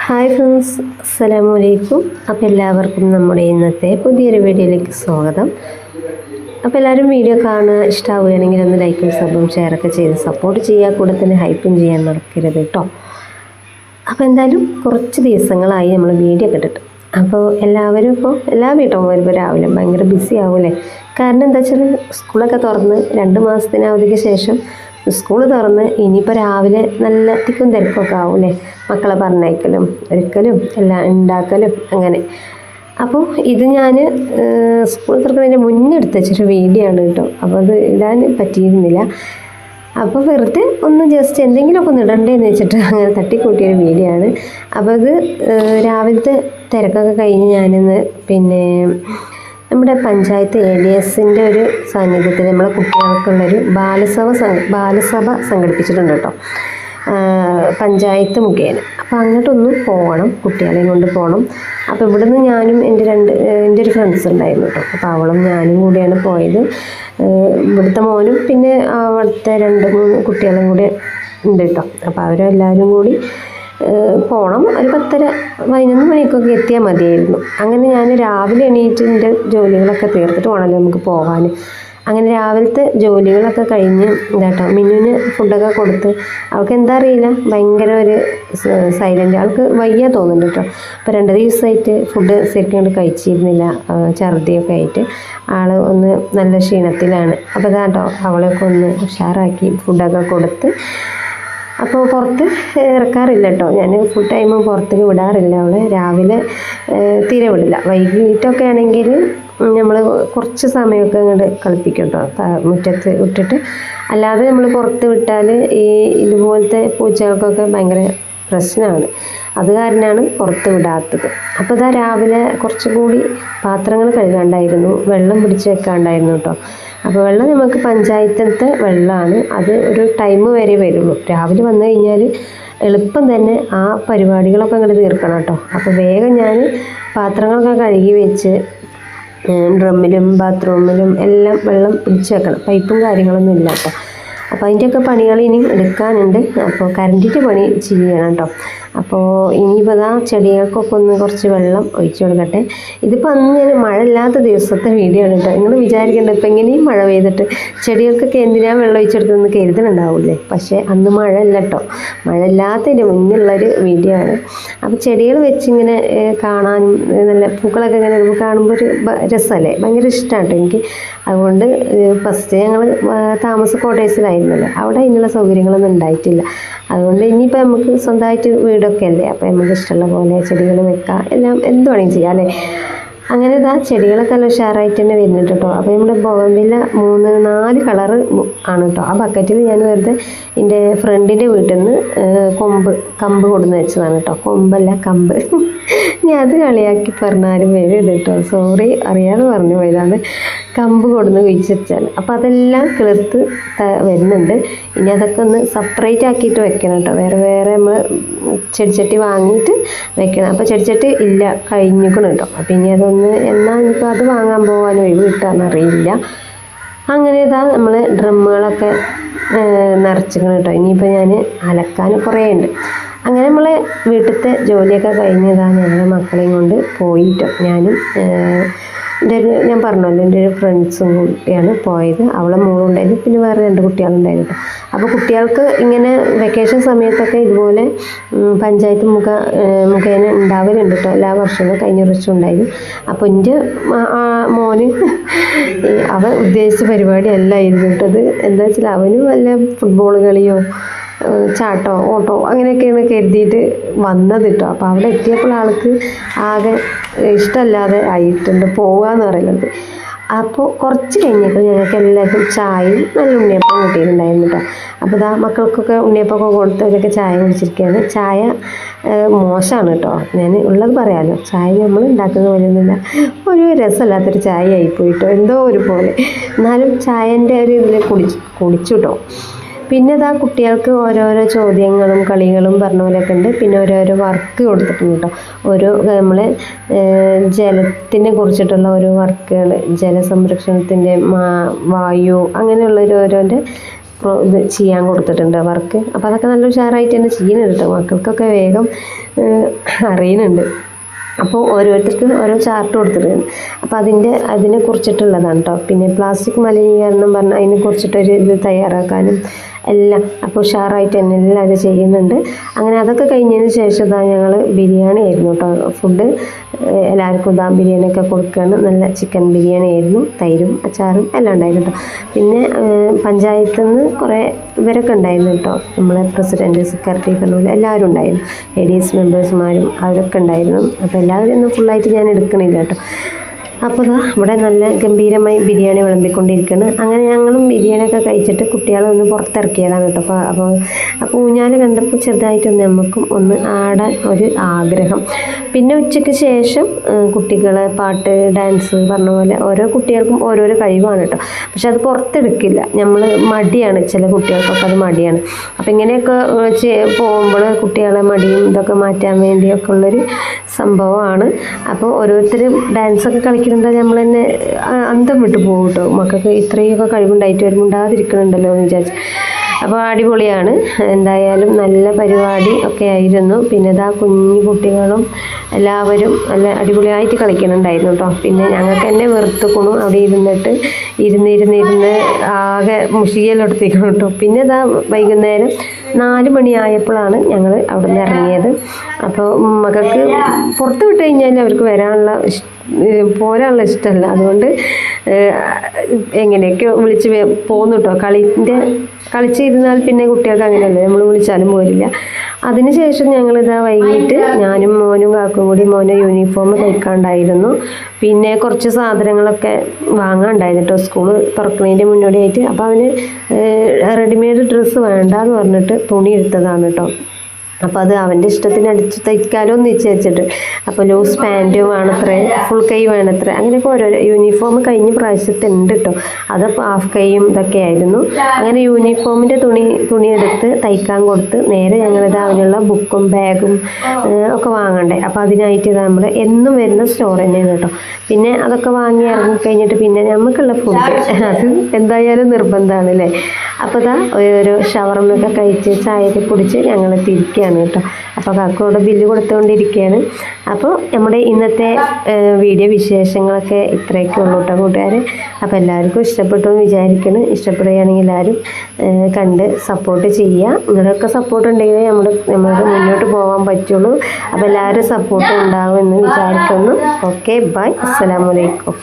Hi friends, അസ്സലാമു അലൈക്കും. അപ്പോൾ എല്ലാവർക്കും നമ്മുടെ ഇന്നത്തെ പുതിയൊരു വീഡിയോയിലേക്ക് സ്വാഗതം. അപ്പോൾ എല്ലാവരും വീഡിയോ കാണുക, ഇഷ്ടമാവുകയാണെങ്കിൽ ഒന്ന് ലൈക്കും സബും ഷെയറൊക്കെ ചെയ്ത് സപ്പോർട്ട് ചെയ്യുക. കൂടെ തന്നെ ഹൈപ്പും ചെയ്യാൻ മറക്കരുത് കേട്ടോ. അപ്പോൾ എന്തായാലും കുറച്ച് ദിവസങ്ങളായി നമ്മൾ വീഡിയോ ഇട്ടിട്ട്. അപ്പോൾ എല്ലാവരും എല്ലാ വീട്ടമ്മമാരും ഇപ്പോൾ രാവിലെ ഭയങ്കര ബിസി ആവൂലേ. കാരണം എന്താ വെച്ചാൽ സ്കൂളൊക്കെ തുറന്ന് 2 മാസത്തിന് അവധിക്ക് ശേഷം സ്കൂൾ തുറന്ന് ഇനിയിപ്പോൾ രാവിലെ നല്ല തിക്കും തിരക്കൊക്കെ ആവൂലേ. മക്കളെ പറഞ്ഞയക്കലും ഒരുക്കലും എല്ലാം ഉണ്ടാക്കലും അങ്ങനെ. അപ്പോൾ ഇത് ഞാൻ സ്കൂൾ തുറക്കുന്നതിൻ്റെ മുന്നേ എടുത്ത് വെച്ചൊരു വീഡിയോ ആണ് കേട്ടോ. അപ്പോൾ അത് ഇടാൻ പറ്റിയിരുന്നില്ല. അപ്പോൾ വെറുതെ ഒന്ന് ജസ്റ്റ് എന്തെങ്കിലുമൊക്കെ ഒന്ന് ഇടണ്ടേന്ന് വെച്ചിട്ട് അങ്ങനെ തട്ടിക്കൂട്ടിയൊരു വീഡിയോ ആണ്. അപ്പോൾ ഇത് രാവിലത്തെ തിരക്കൊക്കെ കഴിഞ്ഞ് ഞാനിന്ന് നമ്മുടെ പഞ്ചായത്ത് ADSൻ്റെ ഒരു സാന്നിധ്യത്തിൽ നമ്മളെ കുട്ടികൾക്കുള്ളൊരു ബാലസഭ സംഘടിപ്പിച്ചിട്ടുണ്ട് കേട്ടോ, പഞ്ചായത്ത് മുഖേന. അപ്പോൾ അങ്ങോട്ടൊന്ന് പോകണം, കുട്ടികളെയും കൊണ്ട് പോകണം. അപ്പോൾ ഇവിടുന്ന് ഞാനും എൻ്റെ ഒരു ഫ്രണ്ട്സ് ഉണ്ടായിരുന്നു കേട്ടോ. അപ്പോൾ അവളും ഞാനും കൂടിയാണ് പോയത്. ഇവിടുത്തെ മോനും പിന്നെ അവിടുത്തെ 2-3 കുട്ടികളും കൂടി ഉണ്ട് കേട്ടോ. അപ്പോൾ അവരെല്ലാവരും കൂടി പോകണം. ഒരു 10-11 മണിക്കൊക്കെ എത്തിയാൽ മതിയായിരുന്നു. അങ്ങനെ ഞാൻ രാവിലെ എണീറ്റ് എൻ്റെ ജോലികളൊക്കെ തീർത്തിട്ട് വേണമല്ലോ നമുക്ക് പോകാൻ. അങ്ങനെ രാവിലത്തെ ജോലികളൊക്കെ കഴിഞ്ഞ് ഇതാട്ടോ മിന്നുവിന് ഫുഡൊക്കെ കൊടുത്ത്. അവൾക്ക് എന്താ അറിയില്ല, ഭയങ്കര ഒരു സൈലൻ്റ്, ആൾക്ക് വയ്യ തോന്നുന്നുണ്ട് കേട്ടോ. അപ്പോൾ 2 ദിവസമായിട്ട് ഫുഡ് ശരിക്കും കൊണ്ട് കഴിച്ചിരുന്നില്ല, ഛർദിയൊക്കെ ആയിട്ട് ആൾ ഒന്ന് നല്ല ക്ഷീണത്തിലാണ്. അപ്പോൾ ഇതാട്ടോ അവളെയൊക്കെ ഒന്ന് ഉഷാറാക്കി ഫുഡൊക്കെ കൊടുത്ത്. അപ്പോൾ പുറത്ത് ഇറക്കാറില്ല കേട്ടോ, ഞാൻ ഫുൾ ടൈം പുറത്തേക്ക് വിടാറില്ല അവളെ. രാവിലെ തീരെ വിടില്ല. വൈകിട്ടൊക്കെ ആണെങ്കിൽ നമ്മൾ കുറച്ച് സമയമൊക്കെ അങ്ങോട്ട് കളിപ്പിക്കും കേട്ടോ, മുറ്റത്ത് വിട്ടിട്ട്. അല്ലാതെ നമ്മൾ പുറത്ത് വിട്ടാൽ ഇതുപോലത്തെ പൂച്ചകൾക്കൊക്കെ ഭയങ്കര പ്രശ്നമാണ്. അത് കാരണമാണ് പുറത്ത് വിടാത്തത്. അപ്പോൾ ഇതാ രാവിലെ കുറച്ചുകൂടി പാത്രങ്ങൾ കഴുകാണ്ടായിരുന്നു, വെള്ളം പിടിച്ച് വെക്കാണ്ടായിരുന്നു കേട്ടോ. അപ്പോൾ വെള്ളം നമുക്ക് പഞ്ചായത്തിലത്തെ വെള്ളമാണ്, അത് ഒരു ടൈം വരെ വരുള്ളൂ. രാവിലെ വന്നു കഴിഞ്ഞാൽ എളുപ്പം തന്നെ ആ പരിപാടികളൊക്കെ അങ്ങോട്ട് തീർക്കണം കേട്ടോ. അപ്പോൾ വേഗം ഞാൻ പാത്രങ്ങളൊക്കെ കഴുകി വെച്ച് ഡ്രമ്മിലും ബാത്റൂമിലും എല്ലാം വെള്ളം പിടിച്ച് വെക്കണം. പൈപ്പും കാര്യങ്ങളൊന്നും ഇല്ല കേട്ടോ. അപ്പോൾ അതിൻ്റെയൊക്കെ പണികൾ ഇനിയും എടുക്കാനുണ്ട്. അപ്പോൾ കറണ്ടിൻ്റെ പണി ചെയ്യണം കേട്ടോ. അപ്പോൾ ഇനിയിപ്പോൾ ചെടികൾക്കൊക്കെ ഒന്ന് കുറച്ച് വെള്ളം ഒഴിച്ചു കൊടുക്കട്ടെ. ഇതിപ്പോൾ അന്ന് ഞാൻ മഴ ഇല്ലാത്ത ദിവസത്തെ വീഡിയോ ആണ് കേട്ടോ. നിങ്ങൾ വിചാരിക്കേണ്ട ഇപ്പം എങ്ങനെയും മഴ പെയ്തിട്ട് ചെടികൾക്കൊക്കെ എന്തിനാണ് വെള്ളം ഒഴിച്ചെടുത്തതെന്ന് കരുതലുണ്ടാവില്ലേ. പക്ഷേ അന്ന് മഴ ഇല്ല കേട്ടോ, മഴ ഇല്ലാത്തതിൻ്റെ മുന്നുള്ളൊരു വീഡിയോ ആണ്. അപ്പോൾ ചെടികൾ വെച്ചിങ്ങനെ കാണാനും നല്ല പൂക്കളൊക്കെ ഇങ്ങനെ കാണുമ്പോൾ ഒരു രസമല്ലേ, ഭയങ്കര ഇഷ്ടമാണ് കേട്ടോ എനിക്ക്. അതുകൊണ്ട് ഫസ്റ്റ് ഞങ്ങൾ താമസ കോട്ടേഴ്സിലായിരുന്നല്ലോ, അവിടെ അതിനുള്ള സൗകര്യങ്ങളൊന്നും ഉണ്ടായിട്ടില്ല. അതുകൊണ്ട് ഇനിയിപ്പോൾ നമുക്ക് സ്വന്തമായിട്ട് വീടൊക്കെ അല്ലേ, അപ്പോൾ നമുക്ക് ഇഷ്ടമുള്ള പോലെ ചെടികൾ വെക്കാം, എല്ലാം എന്ത് വേണമെങ്കിലും ചെയ്യാം അല്ലേ. അങ്ങനെ ചെടികളൊക്കെ നല്ല ഉഷാറായിട്ട് തന്നെ വരുന്നുണ്ട് കേട്ടോ. അപ്പോൾ നമ്മുടെ ബോഗൺവില്ല 3-4 കളറ് ആണ് കേട്ടോ. ആ ബക്കറ്റിൽ ഞാൻ വെറുതെ എൻ്റെ ഫ്രണ്ടിൻ്റെ വീട്ടിൽ നിന്ന് കമ്പ് കൊടുന്ന് വെച്ചതാണ് കേട്ടോ. കൊമ്പല്ല, കമ്പ്. ഞാൻ അത് കളിയാക്കി പറഞ്ഞാലും വരും കേട്ടോ, സോറി, അറിയാതെ പറഞ്ഞു പോയതാണ്. കമ്പ് കൊടുന്ന് കുഴിച്ചാൽ അപ്പോൾ അതെല്ലാം കിളിർത്ത് വരുന്നുണ്ട്. ഇനി അതൊക്കെ ഒന്ന് സെപ്പറേറ്റ് ആക്കിയിട്ട് വെക്കണം കേട്ടോ. വേറെ നമ്മൾ ചെടിച്ചട്ടി വാങ്ങിയിട്ട് വെക്കണം. അപ്പോൾ ചെടിച്ചട്ടി ഇല്ല, കഴിഞ്ഞിക്കണം കേട്ടോ. അപ്പോൾ ഇനി അതൊന്ന് ഇനിയിപ്പോൾ അത് വാങ്ങാൻ പോകാൻ ഒഴിവ് കിട്ടാമെന്നറിയില്ല. അങ്ങനെ നമ്മൾ ഡ്രമ്മുകളൊക്കെ നിറച്ചിക്കണം കേട്ടോ. ഇനിയിപ്പോൾ ഞാൻ അലക്കാൻ കുറേ ഉണ്ട്. അങ്ങനെ നമ്മൾ വീട്ടിലത്തെ ജോലിയൊക്കെ കഴിഞ്ഞതാണ് ഞങ്ങൾ മക്കളെയും കൊണ്ട് പോയിട്ടോ. ഞാനും ഞാൻ പറഞ്ഞല്ലോ എൻ്റെ ഒരു ഫ്രണ്ട്സും കൂടിയാണ് പോയത്. അവളെ മോളുണ്ടായിരുന്നു, പിന്നെ വേറെ 2 കുട്ടികളുണ്ടായിരുന്നു. അപ്പോൾ കുട്ടികൾക്ക് ഇങ്ങനെ വെക്കേഷൻ സമയത്തൊക്കെ ഇതുപോലെ പഞ്ചായത്ത് മുഖേന ഉണ്ടാവലുണ്ട് കേട്ടോ, എല്ലാ വർഷവും. കഴിഞ്ഞ വർഷം ഉണ്ടായിരുന്നു. അപ്പോൾ എൻ്റെ മോന് അവൻ ഉദ്ദേശിച്ച പരിപാടി അല്ലായിരുന്നു കേട്ടത്. എന്താ വെച്ചാൽ അവനും വല്ല ഫുട്ബോൾ കളിയോ ചാട്ടോ ഓട്ടോ അങ്ങനെയൊക്കെയാണ് കരുതിയിട്ട് വന്നത് കേട്ടോ. അപ്പോൾ അവിടെ എത്തിയപ്പോൾ ആൾക്ക് ആകെ ഇഷ്ടമല്ലാതെ ആയിട്ടുണ്ട് പോകാമെന്ന് പറയുന്നത്. അപ്പോൾ കുറച്ച് കഴിഞ്ഞപ്പോൾ ഞങ്ങൾക്ക് എല്ലാവർക്കും ചായയും നല്ല ഉണ്ണിയപ്പം കിട്ടിയിട്ടുണ്ടായിരുന്നു കേട്ടോ. അപ്പോൾ മക്കൾക്കൊക്കെ ഉണ്ണിയപ്പമൊക്കെ കൊടുത്തവരൊക്കെ ചായ കുടിച്ചിരിക്കുകയാണ്. ചായ മോശമാണ് കേട്ടോ, ഞാൻ ഉള്ളത് പറയാമല്ലോ. ചായ നമ്മൾ ഉണ്ടാക്കുന്ന പോലെയൊന്നുമില്ല, ഒരു രസമില്ലാത്തൊരു ചായ ആയിപ്പോയിട്ടോ, എന്തോ ഒരു പോലെ. എന്നാലും ചായൻ്റെ ഒരു ഇതിൽ കുടിച്ചു കേട്ടോ. പിന്നെ കുട്ടികൾക്ക് ഓരോരോ ചോദ്യങ്ങളും കളികളും പറഞ്ഞ പോലെയൊക്കെ ഉണ്ട്. പിന്നെ ഓരോരോ വർക്ക് കൊടുത്തിട്ടുണ്ട് കേട്ടോ. ഓരോ നമ്മൾ ജലത്തിനെ കുറിച്ചിട്ടുള്ള ഓരോ വർക്കുകൾ, ജലസംരക്ഷണത്തിൻ്റെ, വായു, അങ്ങനെയുള്ളൊരു ഓരോൻ്റെ ഇത് ചെയ്യാൻ കൊടുത്തിട്ടുണ്ട് വർക്ക്. അപ്പോൾ അതൊക്കെ നല്ല ഉഷാറായിട്ട് തന്നെ ചെയ്യുന്നുണ്ട് കേട്ടോ. മക്കൾക്കൊക്കെ വേഗം അറിയുന്നുണ്ട്. അപ്പോൾ ഓരോരുത്തർക്കും ഓരോ ചാർട്ട് കൊടുത്തിട്ടുണ്ട്. അപ്പോൾ അതിനെ കുറിച്ചിട്ടുള്ളതാണ് കേട്ടോ. പിന്നെ പ്ലാസ്റ്റിക് മലിനീകരണം പറഞ്ഞാൽ അതിനെ കുറിച്ചിട്ടൊരു ഇത് തയ്യാറാക്കാനും എല്ലാം അപ്പോൾ ഉഷാറായിട്ട് തന്നെ എല്ലാവരും ചെയ്യുന്നുണ്ട്. അങ്ങനെ അതൊക്കെ കഴിഞ്ഞതിന് ശേഷം ഇതാ ഞങ്ങൾ ബിരിയാണി ആയിരുന്നു കേട്ടോ ഫുഡ്. എല്ലാവർക്കും ഇതാ ബിരിയാണിയൊക്കെ കൊടുക്കുകയാണ്. നല്ല ചിക്കൻ ബിരിയാണി ആയിരുന്നു, തൈരും അച്ചാറും എല്ലാം ഉണ്ടായിരുന്നു കേട്ടോ. പിന്നെ പഞ്ചായത്തിൽ നിന്ന് കുറേ ഇവരൊക്കെ ഉണ്ടായിരുന്നു കേട്ടോ. നമ്മളെ പ്രസിഡൻറ്റ്, സെക്രട്ടറി, പറഞ്ഞ എല്ലാവരും ഉണ്ടായിരുന്നു. ADS മെമ്പേഴ്സുമാരും അവരൊക്കെ ഉണ്ടായിരുന്നു. അപ്പോൾ എല്ലാവരും ഒന്നും ഫുള്ളായിട്ട് ഞാൻ എടുക്കണില്ല കേട്ടോ. അപ്പോൾ ഇവിടെ നല്ല ഗംഭീരമായി ബിരിയാണി വിളമ്പിക്കൊണ്ടിരിക്കുകയാണ്. അങ്ങനെ ഞങ്ങളും ബിരിയാണിയൊക്കെ കഴിച്ചിട്ട് കുട്ടികളെ ഒന്ന് പുറത്തിറക്കിയതാണ് കേട്ടോ. അപ്പോൾ ഊഞ്ഞാൽ കണ്ടപ്പോൾ ചെറുതായിട്ടൊന്ന് നമുക്കും ഒന്ന് ആടാൻ ഒരു ആഗ്രഹം. പിന്നെ ഉച്ചയ്ക്ക് ശേഷം കുട്ടികളെ പാട്ട്, ഡാൻസ് പറഞ്ഞ പോലെ ഓരോ കുട്ടികൾക്കും ഓരോരോ കഴിവാണ് കേട്ടോ. പക്ഷെ അത് പുറത്തെടുക്കില്ല. നമ്മൾ മടിയാണ്, ചില കുട്ടികൾക്കൊക്കെ അത് മടിയാണ്. അപ്പോൾ ഇങ്ങനെയൊക്കെ പോകുമ്പോൾ കുട്ടികളെ മടിയും ഇതൊക്കെ മാറ്റാൻ വേണ്ടിയൊക്കെ ഉള്ളൊരു സംഭവമാണ്. അപ്പോൾ ഓരോരുത്തരും ഡാൻസൊക്കെ കളിക്കുന്നുണ്ട്. നമ്മൾ തന്നെ അന്തം വിട്ടു പോകും കേട്ടോ. മക്കൾക്ക് ഇത്രയൊക്കെ കഴിവുണ്ടായിട്ട് വരുമുണ്ടാതിരിക്കണുണ്ടല്ലോ എന്ന് വിചാരിച്ചു. അപ്പോൾ അടിപൊളിയാണ്. എന്തായാലും നല്ല പരിപാടി ഒക്കെ ആയിരുന്നു. പിന്നെ ഇതാ കുഞ്ഞു കുട്ടികളും എല്ലാവരും നല്ല അടിപൊളിയായിട്ട് കളിക്കുന്നുണ്ടായിരുന്നു കേട്ടോ. പിന്നെ ഞങ്ങൾക്ക് തന്നെ വെറുത്തുക്കണു അവിടെ ഇരുന്ന് ആകെ മുഷിയലെടുത്തിക്കണം കേട്ടോ. പിന്നെ ഇതാ വൈകുന്നേരം 4 മണിയായപ്പോഴാണ് ഞങ്ങൾ അവിടെ നിന്ന് ഇറങ്ങിയത്. അപ്പോൾ മക്കൾക്ക് പുറത്ത് വിട്ട് കഴിഞ്ഞാൽ അവർക്ക് പോരാനുള്ള ഇഷ്ടമല്ല. അതുകൊണ്ട് എങ്ങനെയൊക്കെയോ വിളിച്ച് പോന്നു കേട്ടോ. കളിച്ചിരുന്നാൽ പിന്നെ കുട്ടികൾക്ക് അങ്ങനെയല്ലേ, നമ്മൾ വിളിച്ചാലും പോരില്ല. അതിനുശേഷം ഞങ്ങളിതാ വൈകിട്ട് ഞാനും മോനും കാക്കും കൂടി മോനെ യൂണിഫോം തയ്ക്കാണ്ടായിരുന്നു. പിന്നെ കുറച്ച് സാധനങ്ങളൊക്കെ വാങ്ങാനുണ്ടായിരുന്നു കേട്ടോ സ്കൂൾ തുറക്കുന്നതിൻ്റെ മുന്നോടിയായിട്ട്. അപ്പോൾ അവന് റെഡിമെയ്ഡ് ഡ്രസ്സ് വേണ്ടാന്ന് പറഞ്ഞിട്ട് തുണി എടുത്തതാണ് കേട്ടോ. അപ്പോൾ അത് അവൻ്റെ ഇഷ്ടത്തിന് അടിച്ച് തയ്ക്കാലോ എന്ന് നിശ്ചയിച്ചിട്ട്. അപ്പോൾ ലൂസ് പാൻറ്റ് വേണത്രേ, ഫുൾ കൈ വേണത്രേ, അങ്ങനെയൊക്കെ ഓരോ യൂണിഫോം കഴിഞ്ഞ പ്രാവശ്യത്തെ ഉണ്ട് കേട്ടോ. അതപ്പോൾ ഹാഫ് കൈയും ഇതൊക്കെ ആയിരുന്നു. അങ്ങനെ യൂണിഫോമിൻ്റെ തുണി എടുത്ത് തയ്ക്കാൻ കൊടുത്ത് നേരെ ഞങ്ങളിത് അവനുള്ള ബുക്കും ബാഗും ഒക്കെ വാങ്ങണ്ടേ. അപ്പോൾ അതിനായിട്ട് നമ്മൾ എന്നും വരുന്ന സ്റ്റോർ തന്നെയാണ് കേട്ടോ. പിന്നെ അതൊക്കെ വാങ്ങി ഇറങ്ങിക്കഴിഞ്ഞിട്ട് പിന്നെ നമുക്കുള്ള ഫുഡ് അത് എന്തായാലും നിർബന്ധമാണ് അല്ലേ. അപ്പോൾ ഇതാ ഒരു ഷവർമയൊക്കെ കഴിച്ച് ചായയൊക്കെ കുടിച്ച് ഞങ്ങൾ തിരിക്കുകയാണ് കേട്ടോ. അപ്പോൾ കാക്കോടെ ബില്ല് കൊടുത്തുകൊണ്ടിരിക്കുകയാണ്. അപ്പോൾ നമ്മുടെ ഇന്നത്തെ വീഡിയോ വിശേഷങ്ങളൊക്കെ ഇത്രയൊക്കെ ഉള്ളൂ കേട്ടോ കൂട്ടുകാർ. അപ്പോൾ എല്ലാവർക്കും ഇഷ്ടപ്പെട്ടു എന്ന് വിചാരിക്കണം. ഇഷ്ടപ്പെടുകയാണെങ്കിൽ എല്ലാവരും കണ്ട് സപ്പോർട്ട് ചെയ്യുക. നിങ്ങളുടെയൊക്കെ സപ്പോർട്ട് ഉണ്ടെങ്കിൽ നമുക്ക് മുന്നോട്ട് പോകാൻ പറ്റുള്ളൂ. അപ്പോൾ എല്ലാവരും സപ്പോർട്ട് ഉണ്ടാകുമെന്ന് വിചാരിക്കുന്നു. ഓക്കെ, ബൈ, അസ്സലാമു അലൈക്കും.